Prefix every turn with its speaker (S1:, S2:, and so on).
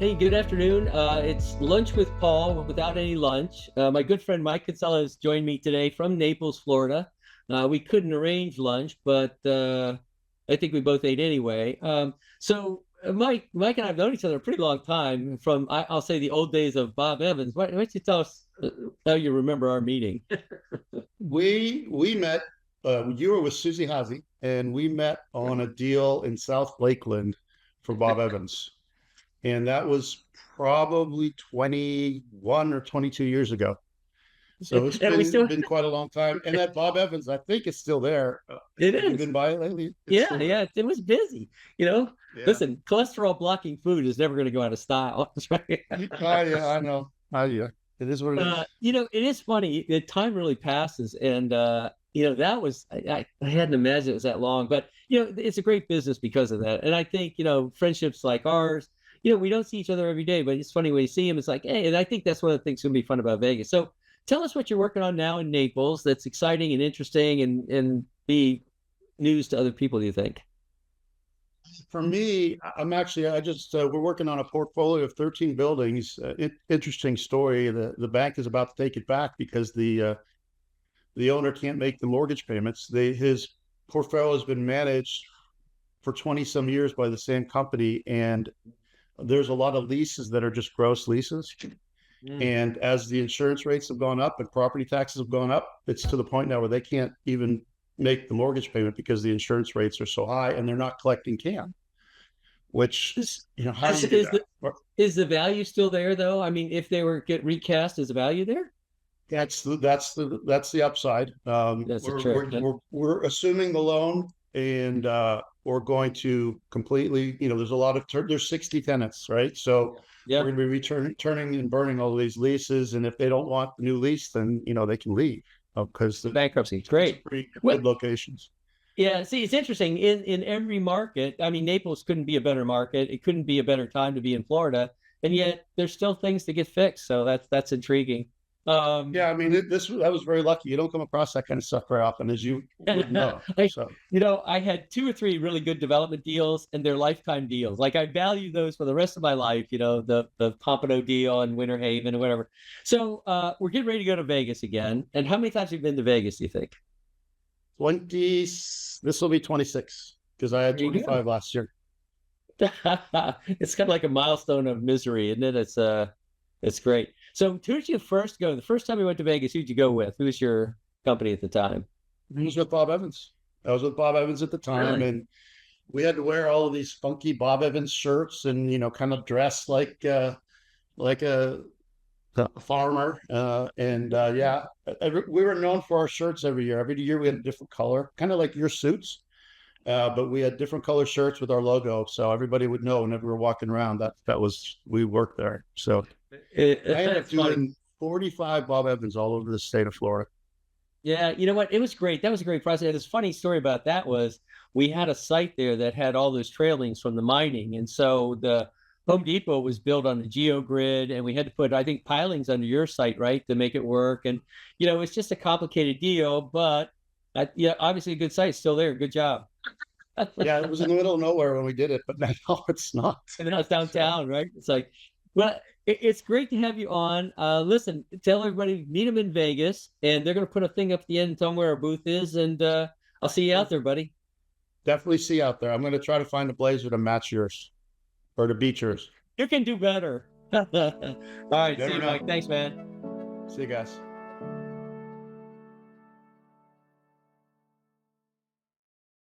S1: Hey, good afternoon. It's lunch with Paul without any lunch. My good friend Mike Concilla has joined me today from Naples, Florida. We couldn't arrange lunch, but I think we both ate anyway. Mike and I have known each other a pretty long time from I'll say the old days of Bob Evans. Why don't you tell us how you remember our meeting?
S2: We met. You were with Susie Hazy, and we met on a deal in South Lakeland for Bob Evans, and that was probably 21 or 22 years ago. So it's
S1: And we still
S2: been quite a long time. And that Bob Evans, I think, is still there.
S1: it
S2: Have you
S1: is.
S2: been by it lately? It's
S1: Yeah,
S2: still there.
S1: yeah, it was busy. You know,
S2: Yeah.
S1: listen, cholesterol blocking food is never going to go out of style. That's right.
S2: Yeah, I know. Yeah. It is what it is.
S1: It is funny. The time really passes, and that was I hadn't imagined it was that long, but it's a great business because of that. And I think friendships like ours, we don't see each other every day, but it's funny when you see him. It's like, hey, and I think that's one of the things gonna be fun about Vegas. So tell us what you're working on now in Naples that's exciting and interesting, and be news to other people. Do you think?
S2: For me, I just we're working on a portfolio of 13 buildings. Interesting story. The bank is about to take it back because the owner can't make the mortgage payments. His portfolio has been managed for 20 some years by the same company, and there's a lot of leases that are just gross leases.
S1: Mm.
S2: And as the insurance rates have gone up and property taxes have gone up, it's to the point now where they can't even make the mortgage payment because the insurance rates are so high and they're not collecting CAM. Which,
S1: Is,
S2: how do
S1: is,
S2: you do
S1: is
S2: that?
S1: the is the value still there though? I mean, if they were get recast, is the value there?
S2: That's the upside.
S1: That's a trick.
S2: We're assuming the loan, and we're going to completely. There's a lot of there's 60 tenants, right? So we're
S1: Yeah.
S2: going to be turning and burning all these leases, and if they don't want the new lease, then they can leave because
S1: Bankruptcy.
S2: it's
S1: Great.
S2: pretty
S1: Well,
S2: good locations.
S1: yeah, see, it's interesting. In every market, I mean, Naples couldn't be a better market. It couldn't be a better time to be in Florida, and yet there's still things to get fixed. So that's intriguing. Um,
S2: Yeah, I mean, I was very lucky. You don't come across that kind of stuff very often, as you would know.
S1: I,
S2: So
S1: I had two or three really good development deals, and they're lifetime deals. Like I value those for the rest of my life. The Pompano deal and Winter Haven and whatever. So we're getting ready to go to Vegas again. And how many times have you been to Vegas? Do you think?
S2: 20, this will be 26 because I had
S1: There you go.
S2: 25 last year.
S1: It's kind of like a milestone of misery, isn't it? It's great. So who did you first go? The first time you went to Vegas, who'd you go with? Who was your company at the time?
S2: I was with Bob Evans. I was with Bob Evans at the time,
S1: Really?
S2: and we had to wear all of these funky Bob Evans shirts and kind of dress like a farmer. And yeah, we were known for our shirts every year. Every year we had a different color, kind of like your suits. But we had different color shirts with our logo, so everybody would know whenever we were walking around that was we worked there. So I ended up
S1: It's funny.
S2: doing 45 Bob Evans all over the state of Florida.
S1: Yeah, you know what? It was great. That was a great process. And this funny story about that was we had a site there that had all those trailings from the mining. And so the Home Depot was built on the geogrid, and we had to put, I think, pilings under your site, right, to make it work. And, it's just a complicated deal, but yeah, obviously a good site still there. Good job.
S2: Yeah, it was in the middle of nowhere when we did it, but now it's not.
S1: And then it's
S2: So
S1: downtown, right? It's like, well, it's great to have you on. Listen, tell everybody meet them in Vegas, and they're going to put a thing up at the end, tell them where our booth is, and I'll see you out there, buddy.
S2: definitely see you out there. I'm going to try to find a blazer to match yours or to beat yours.
S1: You can do better. All right, see
S2: Never
S1: you, Mike.
S2: know.
S1: Thanks, man.
S2: See you guys.